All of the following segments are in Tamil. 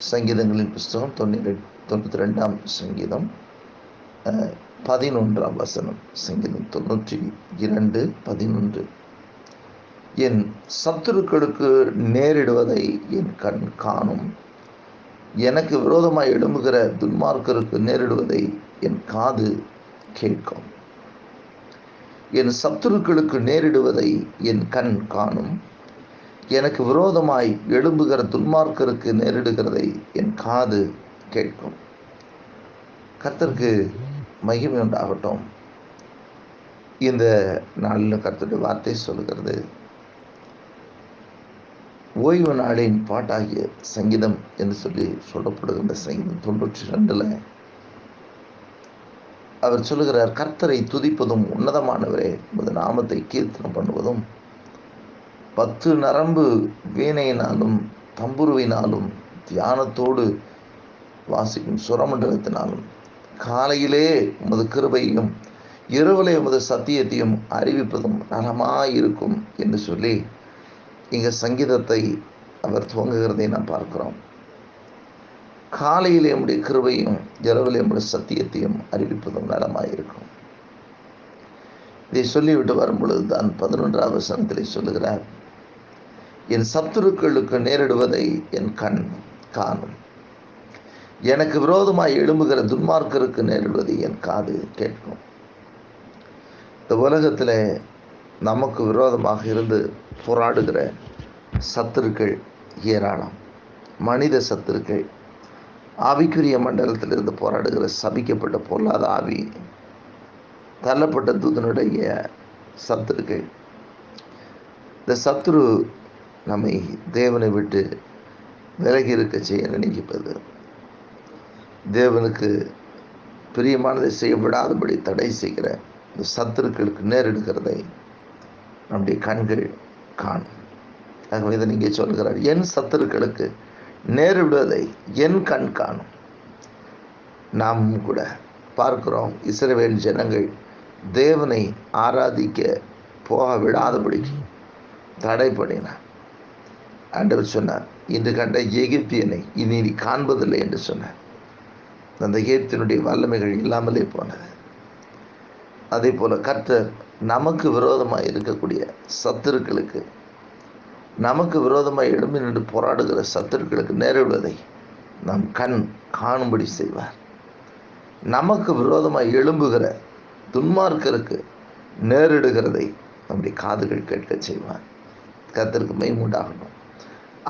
சங்கீதங்களின் புஸ்தகம் 92ஆம் சங்கீதம் 11ஆம் வசனம். சங்கீதம் 92:11. என் சத்துருக்களுக்கு நேரிடுவதை என் கண் காணும். எனக்கு விரோதமாய் எழும்புகிற துன்மார்க்கருக்கு நேரிடுவதை என் காது கேட்கும். என் சத்துருக்களுக்கு நேரிடுவதை என் கண் காணும். எனக்கு விரோதமாய் எழும்புகிற துன்மார்க்கருக்கு நேரிடுகிறதை என் காது கேட்கும். கர்த்தருக்கு மகிமை உண்டாகட்டும். இந்த நாளில் கர்த்தருடைய வார்த்தை சொல்லுகிறது, ஓய்வு நாளின் பாட்டாகிய சங்கீதம் என்று சொல்லி சொல்லப்படுகின்ற சங்கீதம் 92 அவர் சொல்லுகிறார், கர்த்தரை துதிப்பதும் உன்னதமானவரே உமது நாமத்தை கீர்த்தனம் பண்ணுவதும் 10 நரம்பு வீணையினாலும் தம்புருவினாலும் தியானத்தோடு வாசிக்கும் சுரமண்டலத்தினாலும் காலையிலே உமது கிருபையும் இரவிலே உமது சத்தியத்தையும் அறிவிப்பதும் நலமாயிருக்கும் என்று சொல்லி இங்கே சங்கீதத்தை அவர் துவங்குகிறதை நாம் பார்க்கிறோம். காலையிலே உம்முடைய கிருபையும் இரவிலே உம்முடைய சத்தியத்தையும் அறிவிப்பதும் நலமாயிருக்கும். இதை சொல்லிவிட்டு வரும் பொழுது தான் 11ஆம் வசனத்திலே சொல்லுகிறார், என் சத்துருக்களுக்கு நேரிடுவதை என் கண் காணும். எனக்கு விரோதமாய் எழும்புகிற துன்மார்க்கருக்கு நேரிடுவதை என் காது கேட்கும். இந்த உலகத்தில் நமக்கு விரோதமாக இருந்து போராடுகிற சத்துருக்கள் ஏராளம். மனித சத்துருக்கள், ஆவிக்குரிய மண்டலத்திலிருந்து போராடுகிற சபிக்கப்பட்ட பொல்லாத ஆவி, தள்ளப்பட்ட தூதனுடைய சத்துருக்கள். இந்த சத்துரு நம்மை தேவனை விட்டு விலகி இருக்க செய்ய நினைப்பது, தேவனுக்கு பிரியமானதை செய்ய விடாதபடி தடை செய்கிற இந்த சத்துருக்களுக்கு நேரிடுகிறதை நம்முடைய கண்கள் காணும். ஆகவே இதை நீங்கள் சொல்கிறார், என் சத்துருக்களுக்கு நேரிடுவதை என் கண் காணும். நாம் கூட பார்க்கிறோம், இஸ்ரவேல் ஜனங்கள் தேவனை ஆராதிக்க போக விடாதபடிக்கு தடை பண்ணினார். ஆண்டவர் சொன்னார், இன்று கண்ட எகிப்தியனை இனி நீ காண்பதில்லை என்று சொன்னார். அந்த எகிப்தினுடைய வல்லமைகள் இல்லாமலே போனது. அதே போல கர்த்தர் நமக்கு விரோதமாக இருக்கக்கூடிய சத்துருக்களுக்கு, நமக்கு விரோதமாக எழும்பி நின்று போராடுகிற சத்துருக்களுக்கு நேரிடுவதை நாம் கண் காணும்படி செய்வார். நமக்கு விரோதமாக எழும்புகிற துன்மார்க்கருக்கு நேரிடுகிறதை நம்முடைய காதுகள் கேட்க செய்வார். கர்த்தருக்கு மகிமை உண்டாகணும்.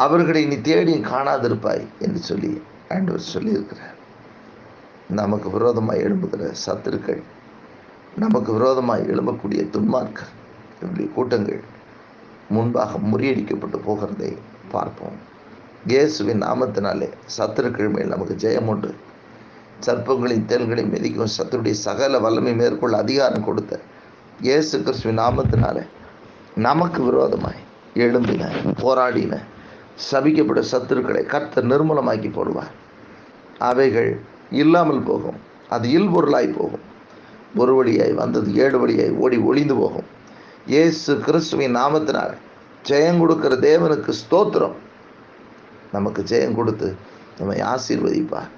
அவர்களை நீ தேடி காணாதிருப்பாய் என்று சொல்லி ஆண்டவர் சொல்லியிருக்கிறார். நமக்கு விரோதமாக எழும்புகிற சத்துருக்கள், நமக்கு விரோதமாக எழும்பக்கூடிய துன்மார்க்கர், என்னுடைய கூட்டங்கள் முன்பாக முறியடிக்கப்பட்டு போகிறதை பார்ப்போம். இயேசுவின் நாமத்தினாலே சத்துருக்கள் மேல் நமக்கு ஜெயம் உண்டு. சர்ப்பங்களின் தேள்களை மிதிக்கும் சத்துருடைய சகல வல்லமை மேற்கொள்ள அதிகாரம் கொடுத்த இயேசு கிறிஸ்துவின் நாமத்தினாலே நமக்கு விரோதமாய் எழும்பின, போராடின, சபிக்கப்பட்ட சத்துருக்களை கர்த்தர் நிர்மூலமாக்கி போடுவார். அவைகள் இல்லாமல் போகும். அது இல்பொருளாய் போகும். ஒரு வழியாய் வந்தது 7 வழியாய் ஓடி ஒளிந்து போகும். இயேசு கிறிஸ்துவின் நாமத்தினால் ஜெயம் கொடுக்கிற தேவனுக்கு ஸ்தோத்திரம். நமக்கு ஜெயம் கொடுத்து நம்மை ஆசீர்வதிப்பார்.